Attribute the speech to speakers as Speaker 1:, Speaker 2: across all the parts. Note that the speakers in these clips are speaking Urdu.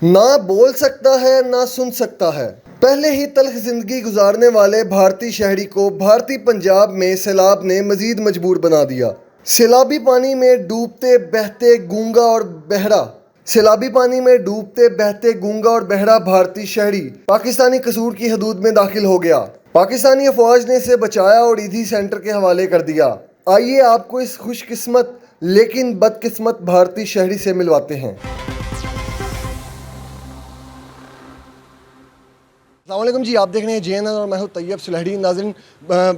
Speaker 1: نہ بول سکتا ہے نہ سن سکتا ہے۔ پہلے ہی تلخ زندگی گزارنے والے بھارتی شہری کو بھارتی پنجاب میں سیلاب نے مزید مجبور بنا دیا۔ سیلابی پانی میں ڈوبتے بہتے گونگا اور بہرا بھارتی شہری پاکستانی قصور کی حدود میں داخل ہو گیا۔ پاکستانی افواج نے اسے بچایا اور ایدھی سینٹر کے حوالے کر دیا۔ آئیے آپ کو اس خوش قسمت لیکن بدقسمت بھارتی شہری سے ملواتے ہیں۔ السلام علیکم جی، آپ دیکھ رہے ہیں جے این این اور میں ہوں طیب سلہڑی۔ ناظرین،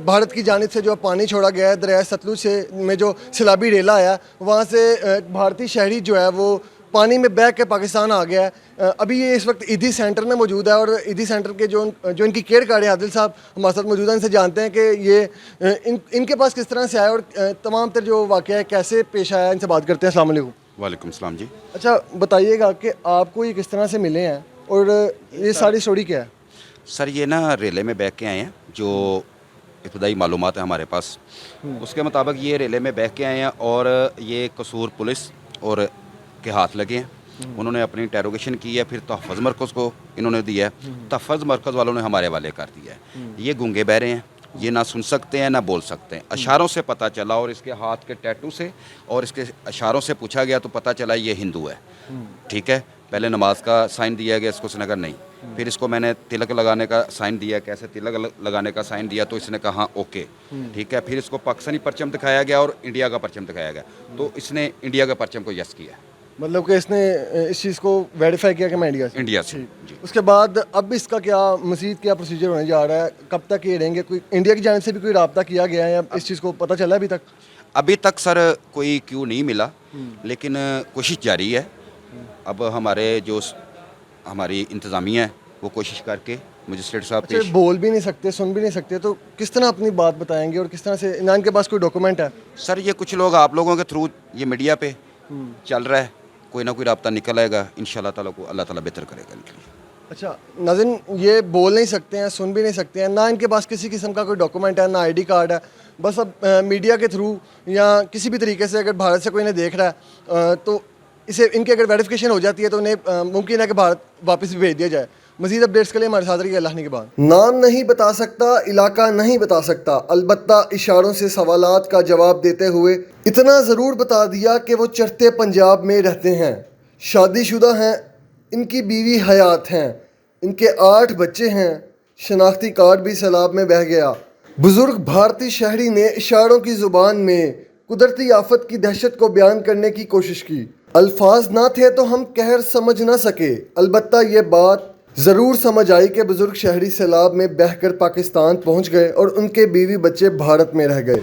Speaker 1: بھارت کی جانب سے جو پانی چھوڑا گیا ہے دریائے ستلج سے میں جو سیلابی ریلا آیا، وہاں سے بھارتی شہری جو ہے وہ پانی میں بہہ کے پاکستان آ گیا ہے۔ ابھی یہ اس وقت ایدھی سینٹر میں موجود ہے اور ایدھی سینٹر کے جو ان کی کیئر کارڈ ہے عادل صاحب ہمارے ساتھ موجود ہیں، ان سے جانتے ہیں کہ یہ ان کے پاس کس طرح سے آیا اور تمام تر جو واقعہ ہے کیسے پیش آیا۔ ان سے بات کرتے ہیں۔ السلام علیکم۔
Speaker 2: وعلیکم السلام جی۔
Speaker 1: اچھا بتائیے گا کہ آپ کو یہ کس طرح سے ملے ہیں اور یہ ساری سٹوری کیا ہے؟
Speaker 2: سر یہ نا ریلے میں بیٹھ کے آئے ہیں، جو ابتدائی معلومات ہیں ہمارے پاس اس کے مطابق یہ ریلے میں بیٹھ کے آئے ہیں اور یہ قصور پولیس اور کے ہاتھ لگے ہیں۔ انہوں نے اپنی انٹیروگیشن کی ہے، پھر تحفظ مرکز کو انہوں نے دیا ہے، تحفظ مرکز والوں نے ہمارے حوالے کر دیا ہے۔ یہ گونگے بہرے ہیں، یہ نہ سن سکتے ہیں نہ بول سکتے ہیں۔ اشاروں سے پتہ چلا اور اس کے ہاتھ کے ٹیٹو سے اور اس کے اشاروں سے پوچھا گیا تو پتہ چلا یہ ہندو ہے۔ ٹھیک ہے، پہلے نماز کا سائن دیا گیا، اس نے کہا نہیں۔ پھر اس کو میں نے تلک لگانے کا سائن دیا، کیسے تلک لگانے کا سائن دیا تو اس نے کہا ہاں اوکے ٹھیک ہے۔ پھر اس کو پاکستانی پرچم دکھایا گیا اور انڈیا کا پرچم دکھایا گیا تو اس نے انڈیا کے پرچم کو یس کیا،
Speaker 1: مطلب کہ اس نے اس چیز کو ویریفائی کیا کہ میں
Speaker 2: انڈیا سے جی۔
Speaker 1: اس کے بعد اب اس کا کیا مزید کیا پروسیجر ہونے جا رہا ہے؟ کب تک یہ رہیں گے؟ کوئی انڈیا کی جانب سے بھی کوئی رابطہ کیا گیا ہے یا اس چیز کو پتہ چلا ابھی تک؟
Speaker 2: ابھی تک سر کوئی کیوں نہیں ملا، لیکن کوشش جاری ہے۔ اب ہماری انتظامیہ ہے وہ کوشش کر کے مجسٹریٹ صاحب پیش
Speaker 1: بول بھی نہیں سکتے، سن بھی نہیں سکتے، تو کس طرح اپنی بات بتائیں گے اور کس طرح سے؟ ان کے پاس کوئی ڈاکومنٹ ہے؟
Speaker 2: سر یہ کچھ لوگ آپ لوگوں کے تھرو یہ میڈیا پہ چل رہا ہے، کوئی نہ کوئی رابطہ نکل آئے گا انشاءاللہ تعالیٰ کو اللہ تعالیٰ بہتر کرے گا ان کے لیے۔
Speaker 1: اچھا ناظرین، یہ بول نہیں سکتے ہیں، سن بھی نہیں سکتے ہیں، نہ ان کے پاس کسی قسم کا کوئی ڈاکومنٹ ہے، نہ آئی ڈی کارڈ ہے، بس اب میڈیا کے تھرو یا کسی بھی طریقے سے اگر بھارت سے کوئی انہیں دیکھ رہا ہے تو اسے ان کی اگر ویریفیکیشن ہو جاتی ہے تو انہیں ممکن ہے کہ بھارت واپس بھی بھیج دیا جائے۔ مزید اپڈیٹس کے لیے ہمارے ساتھ رہیے اللہ نے کے بعد۔ نام نہیں بتا سکتا، علاقہ نہیں بتا سکتا، البتہ اشاروں سے سوالات کا جواب دیتے ہوئے اتنا ضرور بتا دیا کہ وہ چڑھتے پنجاب میں رہتے ہیں، شادی شدہ ہیں، ان کی بیوی حیات ہیں، ان کے 8 بچے ہیں، شناختی کارڈ بھی سیلاب میں بہہ گیا۔ بزرگ بھارتی شہری نے اشاروں کی زبان میں قدرتی آفت کی دہشت کو بیان کرنے کی کوشش کی۔ الفاظ نہ تھے تو ہم قہر سمجھ نہ سکے، البتہ یہ بات ضرور سمجھ آئی کہ بزرگ شہری سیلاب میں بہہ کر پاکستان پہنچ گئے اور ان کے بیوی بچے بھارت میں رہ گئے۔